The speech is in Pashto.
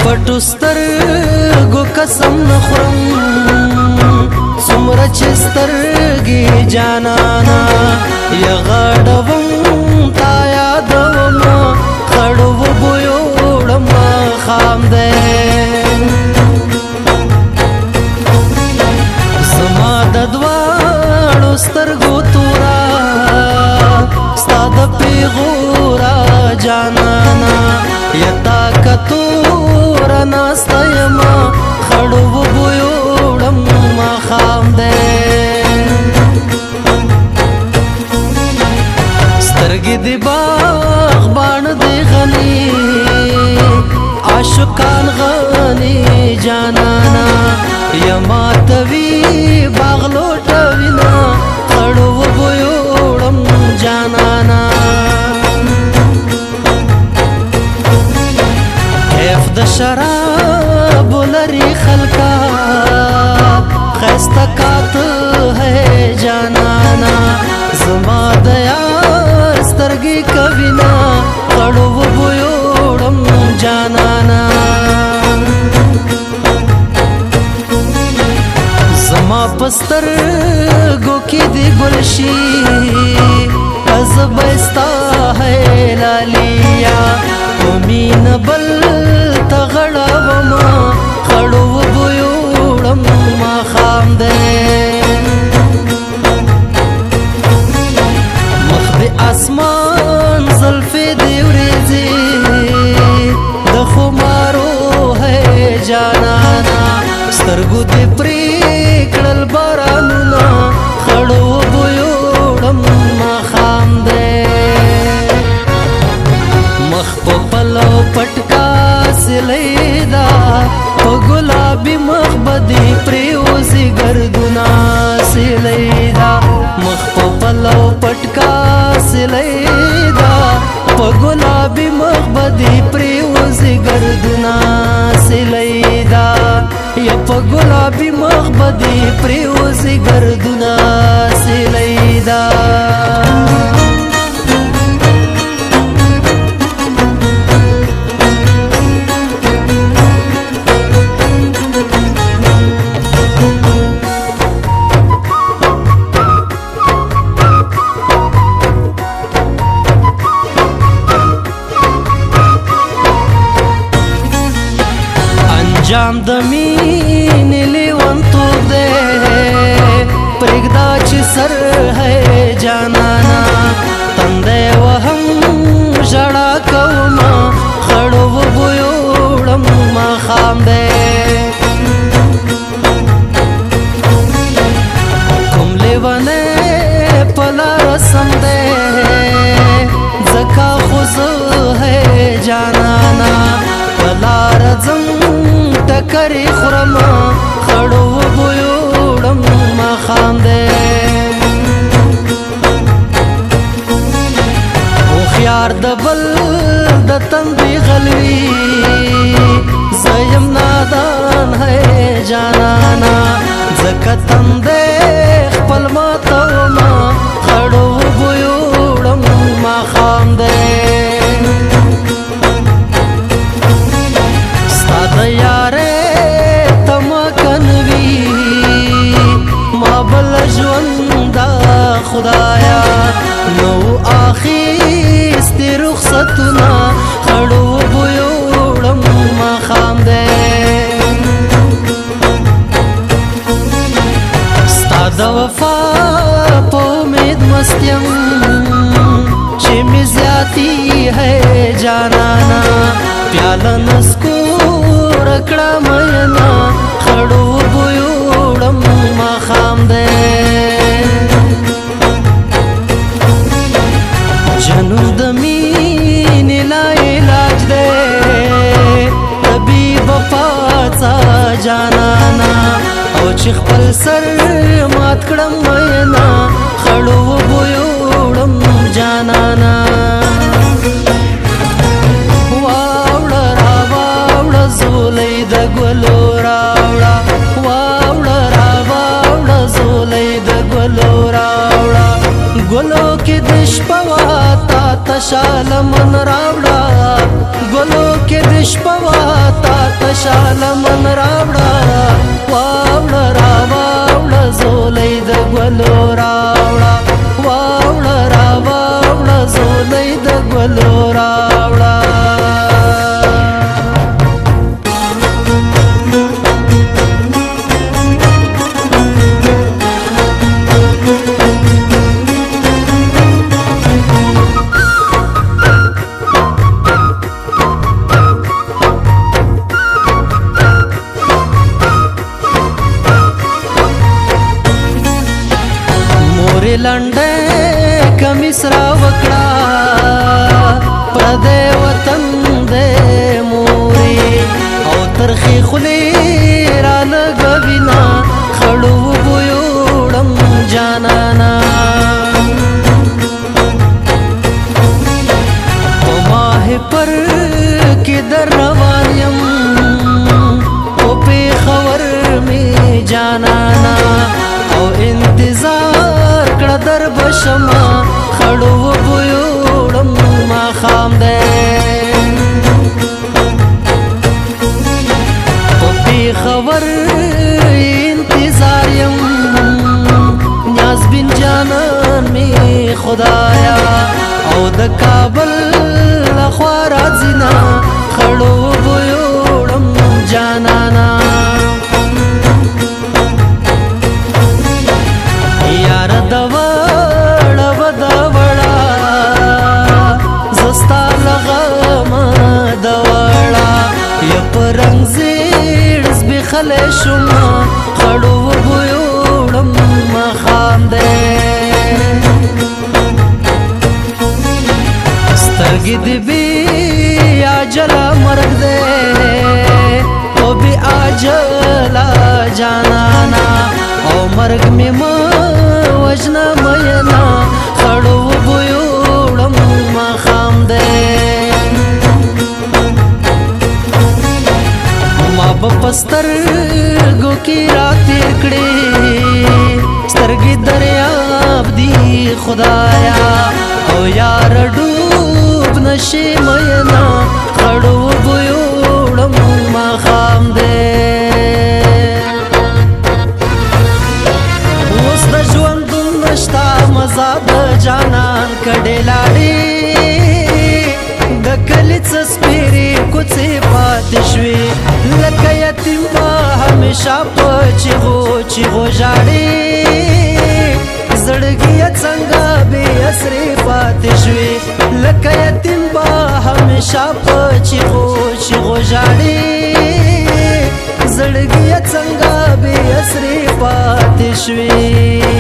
پټو سترګو قسم نخورم څومره چې سترګې جانانا یا غاډوم تا یادوم خړو وبویو وړم خام دی زما د دواړو سترګو تورا ستا د پیغورا جانانا یا تا کتورا ناستا یما خړو وبویو وړم خام دی سترګې د باغ باڼ دی غني عاشقان غني جانانا یما توی باغ لوټوینا خړو وبویو وړم جانانا کیف د شراب لري خلکا خسته کات ہے جانانا زما د یار سترګې کوینا خړو وبویو وړم جانانا زما پسترګو کې دی ګلشي ازبستا ہے لالیا امین بل تغړوما خړو وبویو وړم خام دی مخ د اسمان زلفې دی ورېځې د خمارو ہے جانانا سترګو دې پرې کړل بارانونه خړو وبویو وړم خام دی مخ په پلو پټکا سلیدا په ګلابي مخ بدی پریوزي ګردونه سلیدا مخ په پلو پټکا سلیدا په ګلابي مخ بدی پریوزي ګردونه سلیدا یا په ګلابي مخ بدی پریوزي ګردونه سلیدا جام د مینې لیونتوب دی پرېږده چې سر ہے جانانا تندی وهم ژړا کومه خړو وبویو وړم خام دی کوم لیونی په لاره سم دی ځکه خو زه ہے جانانا په لاره ځم ټکرې خورم خړو وبویو وړم خام دی هوښیار د بل د تندې غلوي زه یم نادان ہے جانانا ځکه تندی خپل ماتومه خړو وبویو وړم خام دی ستا د یارې ژوندا خدایا نو اخیستی رخصتونه خړو وبویو وړم خام دی ستا د وفا په امید مست یم چې مې زیاتي ہے جانانا پیاله نسکور کړه مینا خړو وبویو وړم خام دی جنون د مینې لا علاج دی طبیب پاڅه جانانا او چې خپل سر مات کړم مینا خړو وبویو وړم جانانا واوړه راواوړه زولۍ د ګلو راوړه واوړه راواوړه زولۍ د ګلو راوړه ګلو کې د شپه وا تا تشاله من راوړه ګلو کې د شپه وا تا تشال من راوړه واوړه را واوړه زولې د ګلو راوړه واوړه را واوړه زولې د ګلو راوړه لنډه کمیس را وکړه پردې وطن دې مورې او ترخې خولې را لګوینا خړو بویوړم جانانا په ماه پر کې در روان یم او پېښور مې جانانا او انتظار در بشما خړو بویوړم ما خام دې په خبر انتظار یم نیاز بن جانان می خدایا او د کابل لخوا راځینا خړو بویوړم جانانا خلې شوما خړو بویوړم ما خام دې سترګې دې بي اجلا مرګ دې او بي اجلا جانانا او مرګ مې ما وجنا مېنا خړو بویوړم ما خام دې سترګو کې را تیر کړې سترګې دریاب دی خدایا او یار ډوب نشي مینا خړو بویوړم ما خام دې اوس د ژوند نشتا مزه د جانان کډې لاړې د کلی څسپېرې کوڅې پاتې شوې لکه یتیم به همیشه په چیغو چیغو ژاړې زړګیه څنګه بې اسرې پاتې شوې لکه یتیم به همیشه په چیغو چیغو ژاړې زړګیه څنګه بې اسرې پاتې شوې